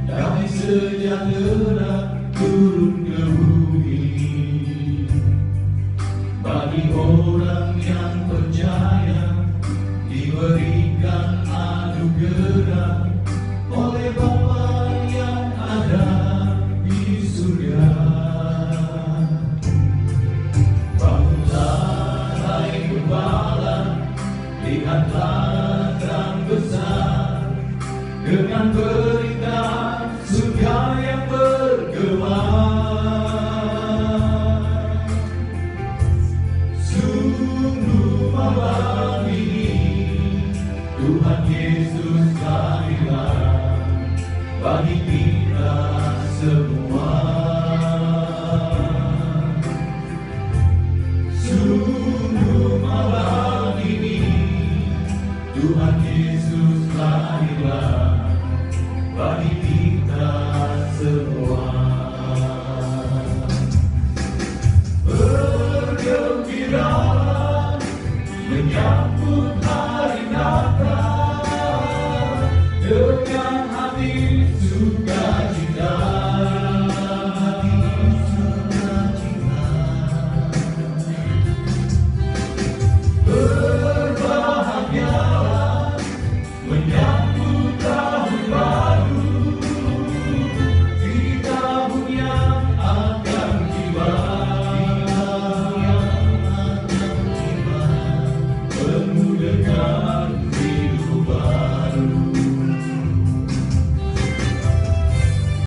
damai sejahtera turun ke bumi bagi orang yang percaya, diberikan anugerah oleh Bapa yang ada di surga. Bangunlah hai gembala, lihatlah terang besar dengan berita surga yang bergema. Sungguh malam ini Tuhan Yesus lahirlah bagi kita semua. Sungguh malam ini Tuhan Yesus lahirlah bagi kita semua. Bergembira menyambut